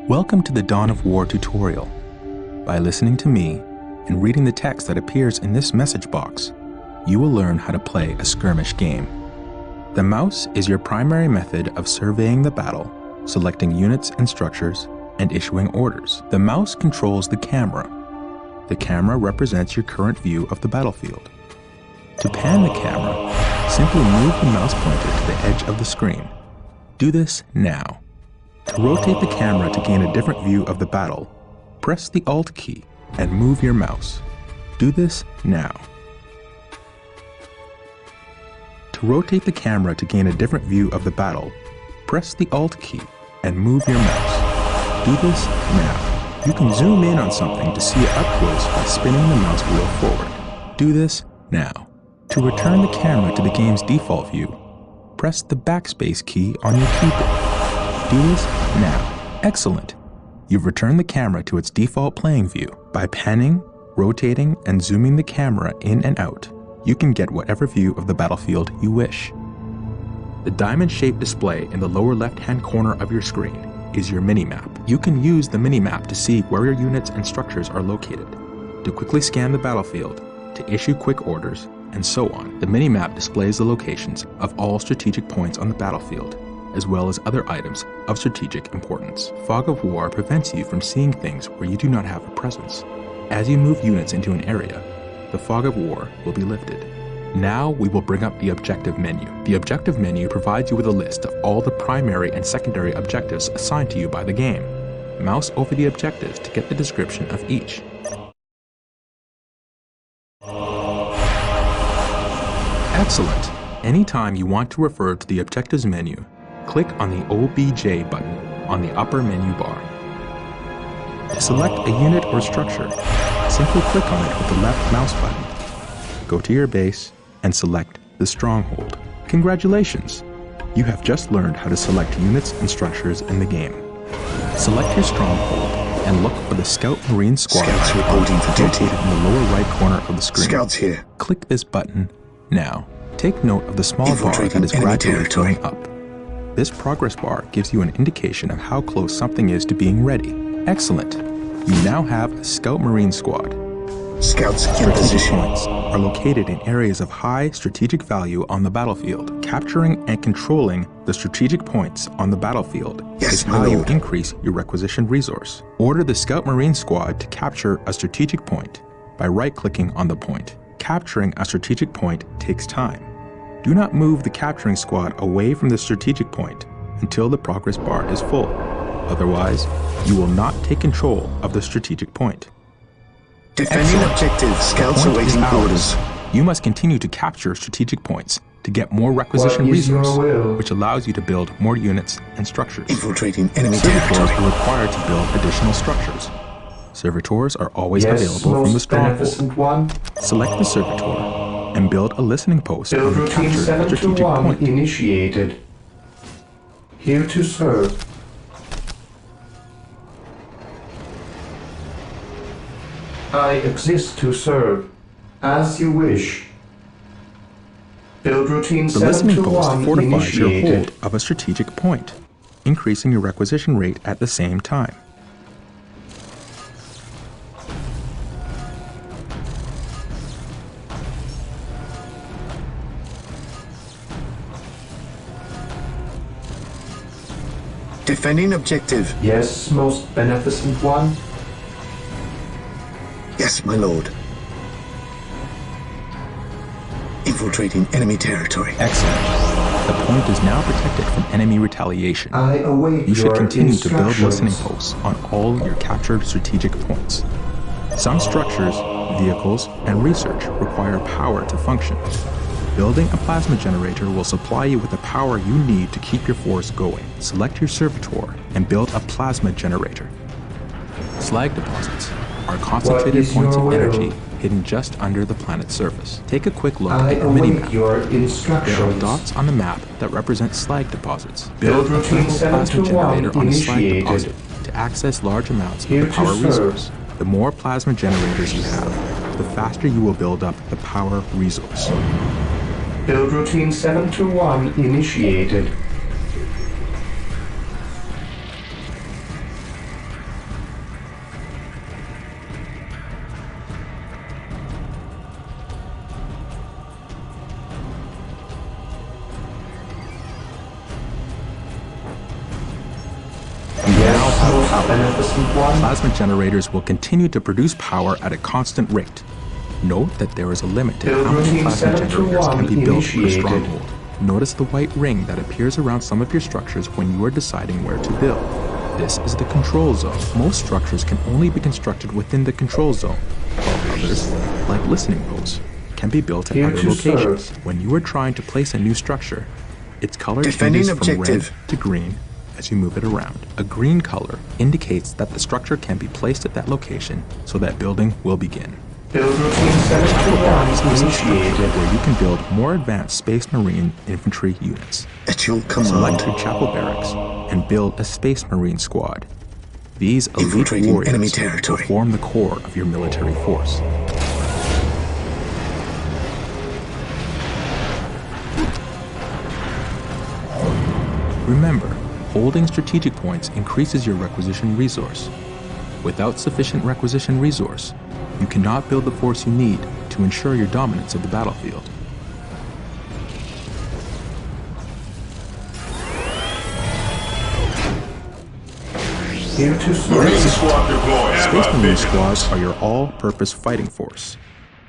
Welcome to the Dawn of War tutorial. By listening to me and reading the text that appears in this message box, you will learn how to play a skirmish game. The mouse is your primary method of surveying the battle, selecting units and structures, and issuing orders. The mouse controls the camera. The camera represents your current view of the battlefield. To pan the camera, simply move the mouse pointer to the edge of the screen. Do this now. To rotate the camera to gain a different view of the battle, press the Alt key and move your mouse. Do this now. To rotate the camera to gain a different view of the battle, press the Alt key and move your mouse. Do this now. You can zoom in on something to see it up close by spinning the mouse wheel forward. Do this now. To return the camera to the game's default view, press the backspace key on your keyboard. Do this now. Excellent. You've returned the camera to its default playing view. By panning, rotating, and zooming the camera in and out, you can get whatever view of the battlefield you wish. The diamond-shaped display in the lower left-hand corner of your screen is your minimap. You can use the minimap to see where your units and structures are located, to quickly scan the battlefield, to issue quick orders, and so on. The minimap displays the locations of all strategic points on the battlefield, as well as other items of strategic importance. Fog of War prevents you from seeing things where you do not have a presence. As you move units into an area, the Fog of War will be lifted. Now we will bring up the objective menu. The objective menu provides you with a list of all the primary and secondary objectives assigned to you by the game. Mouse over the objectives to get the description of each. Excellent! Anytime you want to refer to the objectives menu, click on the OBJ button on the upper menu bar. To select a unit or structure, simply click on it with the left mouse button. Go to your base and select the stronghold. Congratulations! You have just learned how to select units and structures in the game. Select your stronghold and look for the Scout Marine Squad Scouts reporting for duty. located in the lower right corner of the screen. Scouts here. Click this button now. Take note of the small bar that is gradually going up. This progress bar gives you an indication of how close something is to being ready. Excellent! You now have a Scout Marine Squad. Scouts in Strategic position. points are located in areas of high strategic value on the battlefield. Capturing and controlling the strategic points on the battlefield is my how you lord. increase your requisition resource. Order the Scout Marine Squad to capture a strategic point by right-clicking on the point. Capturing a strategic point takes time. Do not move the capturing squad away from the strategic point until the progress bar is full. Otherwise, you will not take control of the strategic point. Defending Excellent. objective. Scouts The point is awaiting ours. orders. You must continue to capture strategic points to get more requisition What is your resource, will? which allows you to build more units and structures. Infiltrating enemy Servitors territory. are required to build additional structures. Servitors are always Yes, available from the most beneficent stronghold. one. Select the servitor and build a listening post Build on the routine captured 7 to strategic 1 point. initiated. Here to serve. I exist to serve. As you wish. Build routine The 7 listening to post 1 fortifies your initiated. hold of a strategic point, increasing your requisition rate at the same time. Defending objective. Yes, most beneficent one. Yes, my lord. Infiltrating enemy territory. Excellent. The point is now protected from enemy retaliation. I await You should your continue to build listening instructions. posts on all your captured strategic points. Some structures, vehicles, and research require power to function. Building a plasma generator will supply you with the power you need to keep your force going. Select your servitor and build a plasma generator. Slag deposits are concentrated is points your of will? energy hidden just under the planet's surface. Take a quick look I at your await minimap. your There are instructions. dots on the map that represent slag deposits. Build a routine thermal 7 plasma to 1 generator on a slag initiated. deposit to access large amounts of Here the to power serve. resource. The more plasma generators you have, the faster you will build up the power resource. Build routine 721 initiated. Plasma generators will continue to produce power at a constant rate. Note that there is a limit to how many plasma generators can be built per stronghold. Notice the white ring that appears around some of your structures when you are deciding where to build. This is the control zone. Most structures can only be constructed within the control zone, while others, like listening posts, can be built at other locations. When you are trying to place a new structure, its color changes from red to green as you move it around. A green color indicates that the structure can be placed at that location, so that building will begin. Build routine 721 initiated. Where you can build more advanced Space Marine infantry units. At your command. Select your chapel barracks and build a Space Marine squad. These elite warriors enemy territory will form the core of your military force. Remember, holding strategic points increases your requisition resource. Without sufficient requisition resource, you cannot build the force you need to ensure your dominance of the battlefield. Here to Marine squad deployed. Space Marine squads are your all-purpose fighting force.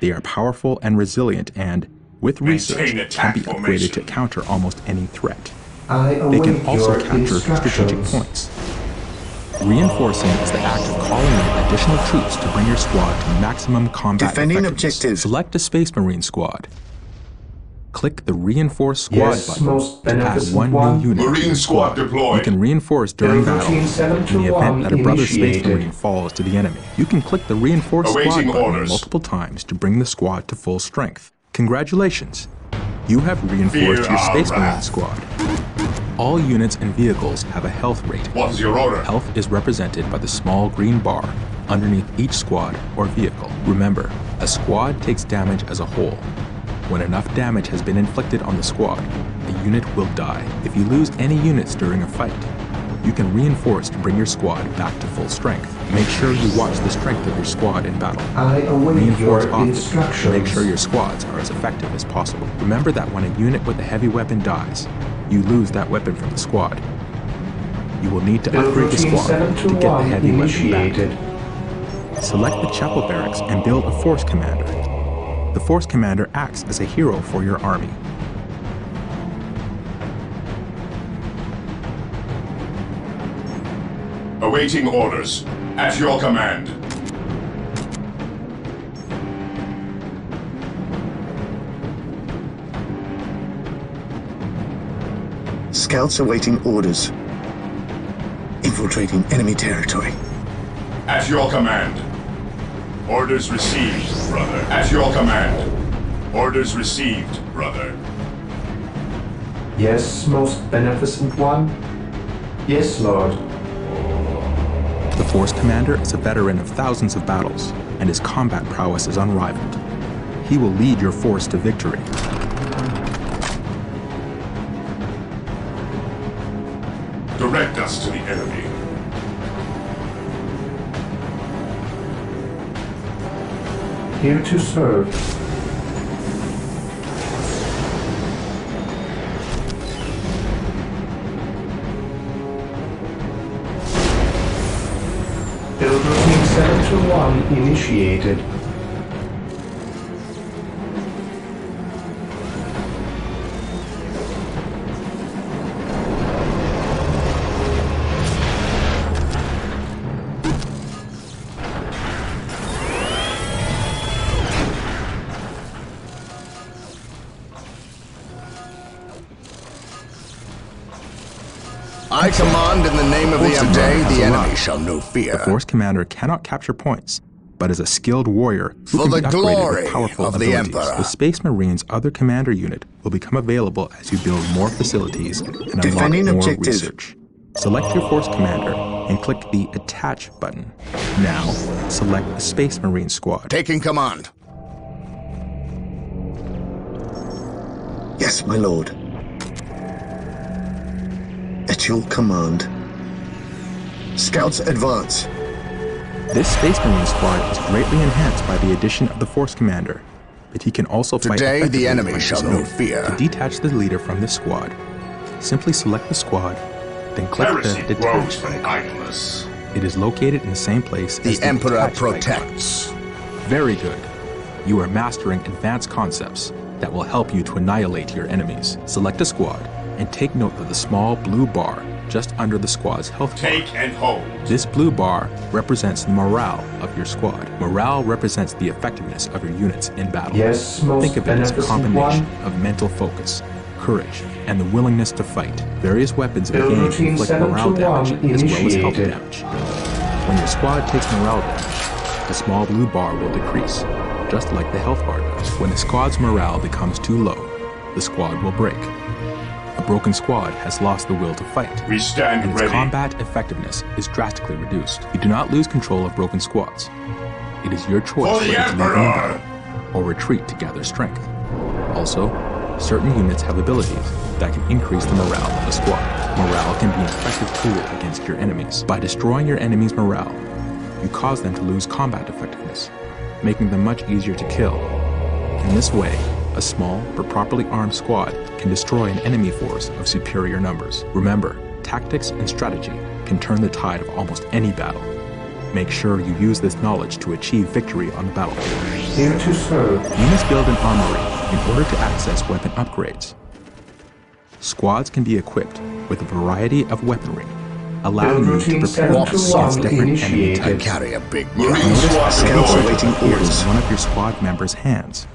They are powerful and resilient and, with research, can be upgraded to counter almost any threat. They can also capture strategic points. Reinforcing is the act of calling in additional troops to bring your squad to maximum combat Defending effectiveness. objective. Select a Space Marine squad. Click the Reinforce Squad button to add one new unit Marine to your squad squad. deployed. You can reinforce during Build battle. routine 721 In the event that a brother Space initiated. Marine falls to the enemy, you can click the Reinforce Squad Awaiting button orders. multiple times to bring the squad to full strength. Congratulations! You have reinforced Fear your our Space Marine wrath. squad. All units and vehicles have a health rate. What is your order? Health is represented by the small green bar underneath each squad or vehicle. Remember, a squad takes damage as a whole. When enough damage has been inflicted on the squad, a unit will die. If you lose any units during a fight, you can reinforce to bring your squad back to full strength. Make sure you watch the strength of your squad in battle. I await Reinforce your often to instructions. make sure your squads are as effective as possible. Remember that when a unit with a heavy weapon dies, you lose that weapon from the squad. You will need to Build upgrade the routine squad to get the 721 heavy initiated. weapon back. Select the chapel barracks and build a force commander. The force commander acts as a hero for your army. Awaiting orders. At your command. Scouts awaiting orders. Infiltrating enemy territory. At your command. Orders received, brother. At your command. Orders received, brother. Yes, most beneficent one? Yes, Lord. The force commander is a veteran of thousands of battles, and his combat prowess is unrivaled. He will lead your force to victory. Direct us to the enemy. Here to serve. Build routine 721 initiated. I command in the name of the Force Emperor. commander has The enemy arrived. shall know fear. The force commander cannot capture points, but is a skilled warrior who For can the be upgraded glory with powerful of the abilities. Emperor. The Space Marine's other commander unit will become available as you build more facilities and unlock Defending more objective. research. Select your force commander and click the Attach button. Now, select the Space Marine squad. Taking command. Yes, my lord. At your command. Scouts advance. This Space Marine squad is greatly enhanced by the addition of the Force Commander, but he can also fight Today effectively the enemy on shall his know own. fear. To detach the leader from this squad, simply select the squad, then click Heresy the grows detach from icon. idleness. It is located in the same place as The Emperor detach icon. protects. Very good. You are mastering advanced concepts that will help you to annihilate your enemies. Select a squad and take note of the small blue bar just under the squad's health bar. Take and hold. This blue bar represents the morale of your squad. Morale represents the effectiveness of your units in battle. Yes, most Think of it as a beneficent combination one. of mental focus, courage, and the willingness to fight. Various weapons of the Build game routine inflict 7 morale to damage 1 as well as health initiated. damage. When your squad takes morale damage, the small blue bar will decrease, just like the health bar does. When the squad's morale becomes too low, the squad will break. A broken squad has lost the will to fight, We stand and its ready. combat effectiveness is drastically reduced. You do not lose control of broken squads. It is your choice For the whether to leave them in Emperor! battle or retreat to gather strength. Also, certain units have abilities that can increase the morale of the squad. Morale can be an effective tool against your enemies. By destroying your enemy's morale, you cause them to lose combat effectiveness, making them much easier to kill. In this way, a small but properly armed squad can destroy an enemy force of superior numbers. Remember, tactics and strategy can turn the tide of almost any battle. Make sure you use this knowledge to achieve victory on the battlefield. Here to serve. You must build an armory in order to access weapon upgrades. Squads can be equipped with a variety of weaponry, allowing Build you to routine prepare 7 to against 1 different enemy initiated. I types. carry a big Marine gun. squad Scouts deployed. awaiting Appears orders. in one of your squad members' hands.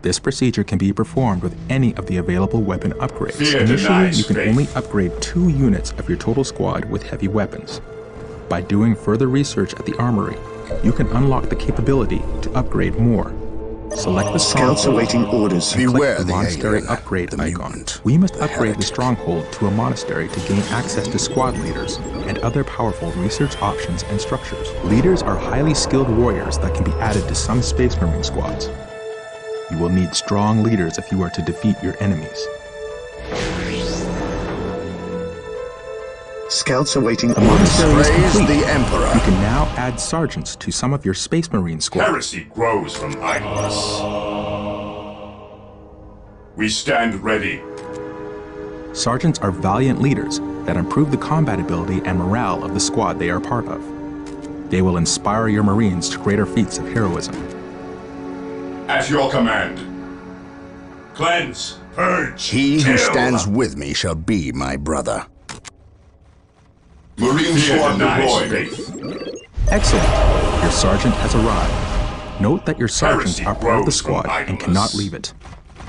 This procedure can be performed with any of the available weapon upgrades. Fear Initially, denies you can faith. only upgrade 2 units of your total squad with heavy weapons. By doing further research at the armory, you can unlock the capability to upgrade more. Select the Scouts stronghold awaiting orders. and Beware click the the monastery alien, upgrade the icon. mutant, We must the upgrade the heretic. stronghold to a monastery to gain access to squad leaders and other powerful research options and structures. Leaders are highly skilled warriors that can be added to some Space Marine squads. You will need strong leaders if you are to defeat your enemies. Scouts awaiting The orders. monastery is Praise complete. the Emperor. You can now add sergeants to some of your Space Marine squads. Heresy grows from idleness. We stand ready. Sergeants are valiant leaders that improve the combat ability and morale of the squad they are part of. They will inspire your Marines to greater feats of heroism. At your command. Cleanse, purge, He who kill. stands with me shall be my brother. Marine squad deployed. Excellent! Your sergeant has arrived. Note that your sergeants Heresy are part of the grows from squad and idleness. cannot leave it.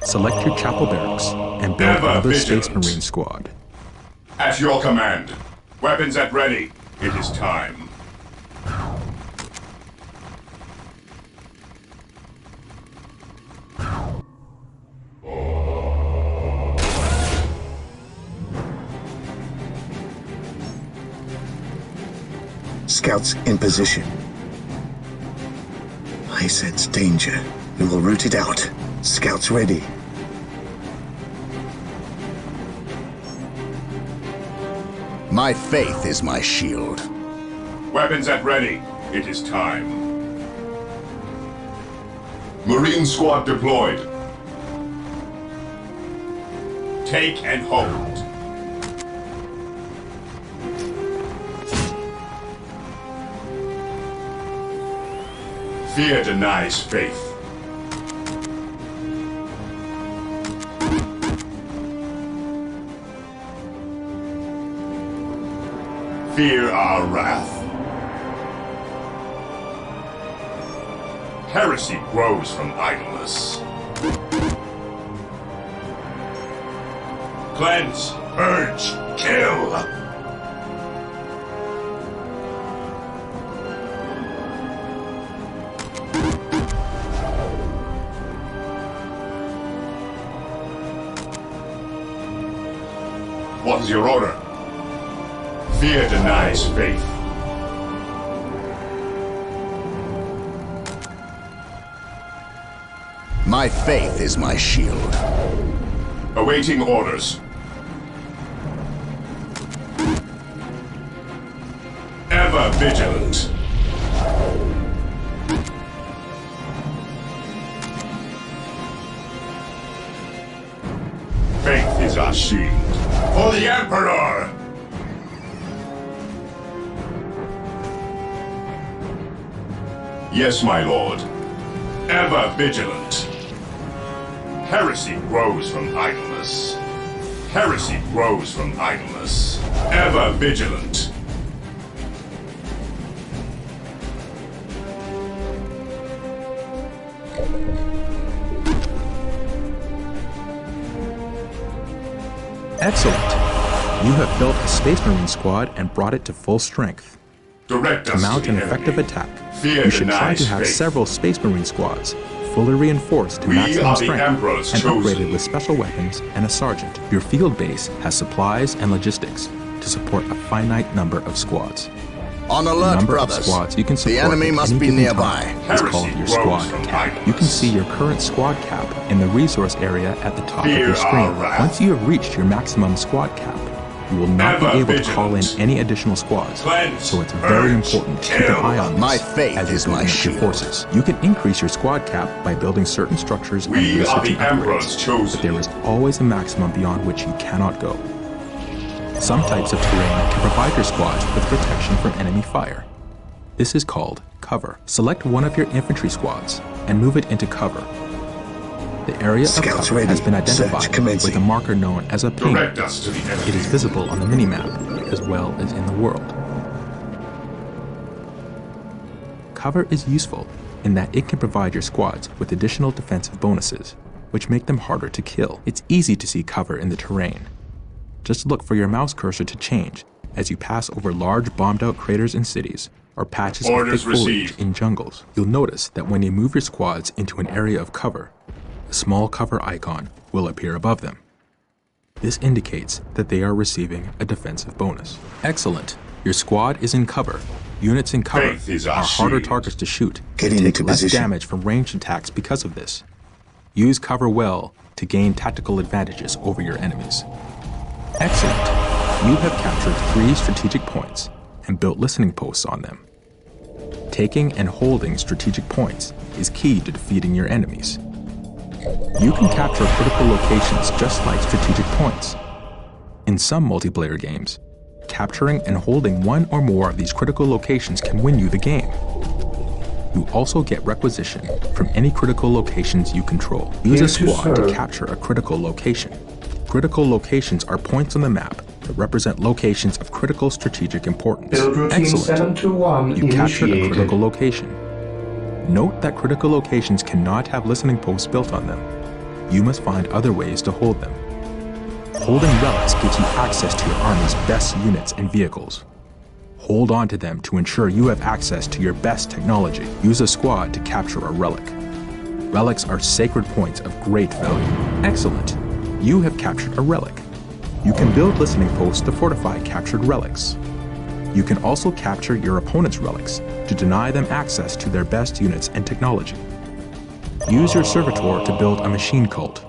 Select your chapel barracks and build Ever another Space vigilant. Marine squad. At your command. Weapons at ready. It is time. Scouts in position. I sense danger. We will root it out. Scouts ready. My faith is my shield. Weapons at ready. It is time. Marine squad deployed. Take and hold. Fear denies faith. Fear our wrath. Heresy grows from idleness. Cleanse, purge, kill. What is your order? Fear denies faith. My faith is my shield. Awaiting orders. Ever vigilant. Faith is our shield. For the Emperor! Yes, my lord. Ever vigilant. Heresy grows from idleness. Heresy grows from idleness. Ever vigilant. Excellent. You have built a Space Marine squad and brought it to full strength. Direct us To mount to an the effective enemy. attack, Fear you should try denies to have faith. several Space Marine squads, fully reinforced to We maximum are the strength Emperor's and chosen. upgraded with special weapons and a sergeant. Your field base has supplies and logistics to support a finite number of squads. On The alert, number brothers. of squads you can support The enemy at must any be given nearby. time is Heresy called your grows squad from cap. idleness. You can see your current squad cap in the resource area at the top Fear of your screen. our wrath. Once you have reached your maximum squad cap, you will not be Ever able to call in vigilant. any additional squads. Cleanse, So it's very purge, important to keep an kill. eye on this My faith as you're is my building up your shield. forces. You can increase your squad cap by building certain structures and We are researching the Emperor's upgrades, chosen. but there is always a maximum beyond which you cannot go. Some types of terrain can provide your squads with protection from enemy fire. This is called cover. Select one of your infantry squads and move it into cover. The area of Scouts cover ready. has been Search identified commencing. with a marker known as a ping. Direct us to the enemy. It is visible on the minimap as well as in the world. Cover is useful in that it can provide your squads with additional defensive bonuses, which make them harder to kill. It's easy to see cover in the terrain. Just look for your mouse cursor to change as you pass over large bombed-out craters in cities or patches of Orders thick foliage received. in jungles. You'll notice that when you move your squads into an area of cover, a small cover icon will appear above them. This indicates that they are receiving a defensive bonus. Excellent. Your squad is in cover. Units in cover Faith is our are harder shield. targets to shoot Get and take into less position. damage from ranged attacks because of this. Use cover well to gain tactical advantages over your enemies. Excellent. You have captured 3 strategic points and built listening posts on them. Taking and holding strategic points is key to defeating your enemies. You can capture critical locations just like strategic points. In some multiplayer games, capturing and holding one or more of these critical locations can win you the game. You also get requisition from any critical locations you control. Use a Here to squad to serve. capture a critical location. Critical locations are points on the map that represent locations of critical strategic importance. Build routine Excellent. 721 You captured a initiated. critical location. Note that critical locations cannot have listening posts built on them. You must find other ways to hold them. Holding relics gives you access to your army's best units and vehicles. Hold on to them to ensure you have access to your best technology. Use a squad to capture a relic. Relics are sacred points of great value. Excellent. You have captured a relic. You can build listening posts to fortify captured relics. You can also capture your opponent's relics to deny them access to their best units and technology. Use your servitor to build a machine cult.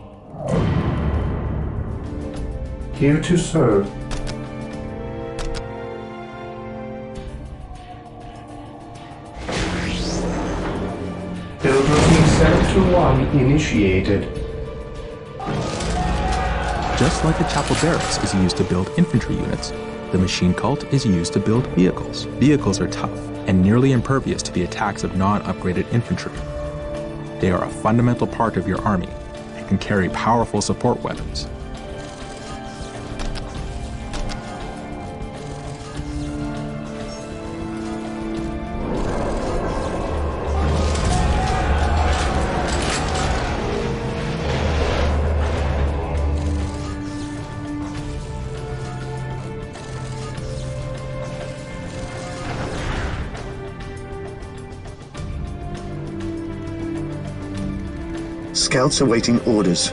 Here to serve. Build routine 721 initiated. Just like the chapel barracks is used to build infantry units, the machine cult is used to build vehicles. Vehicles are tough and nearly impervious to the attacks of non-upgraded infantry. They are a fundamental part of your army and can carry powerful support weapons. Scouts awaiting orders.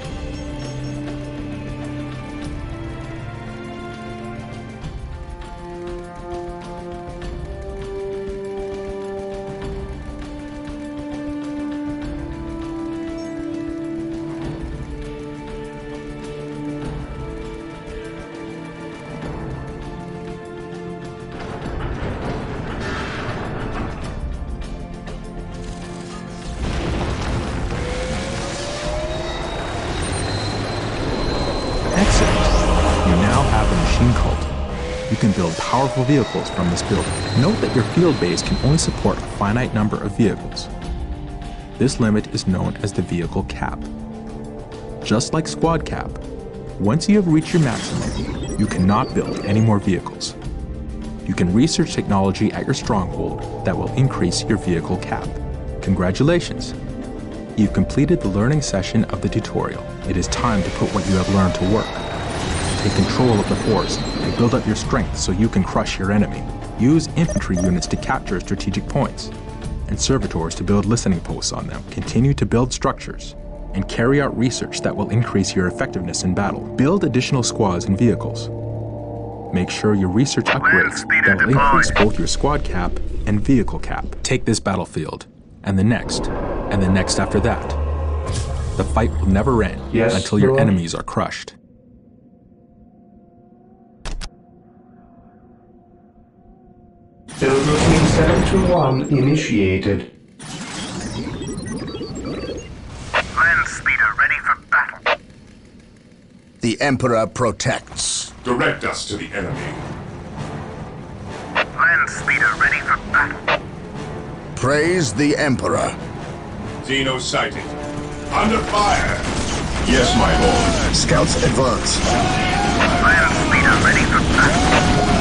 machine cult. You can build powerful vehicles from this building. Note that your field base can only support a finite number of vehicles. This limit is known as the vehicle cap. Just like squad cap, once you have reached your maximum, you cannot build any more vehicles. You can research technology at your stronghold that will increase your vehicle cap. Congratulations! You've completed the learning session of the tutorial. It is time to put what you have learned to work. Take control of the force and build up your strength so you can crush your enemy. Use infantry units to capture strategic points, and servitors to build listening posts on them. Continue to build structures, and carry out research that will increase your effectiveness in battle. Build additional squads and vehicles. Make sure you research upgrades that will increase both your squad cap and vehicle cap. Take this battlefield, and the next after that. The fight will never end until your enemies are crushed. Build routine 721 initiated. Land speeder ready for battle. The Emperor protects. Direct us to the enemy. Land speeder ready for battle. Praise the Emperor. Xeno sighted. Under fire! Yes, my lord. Scouts advance. Land speeder ready for battle.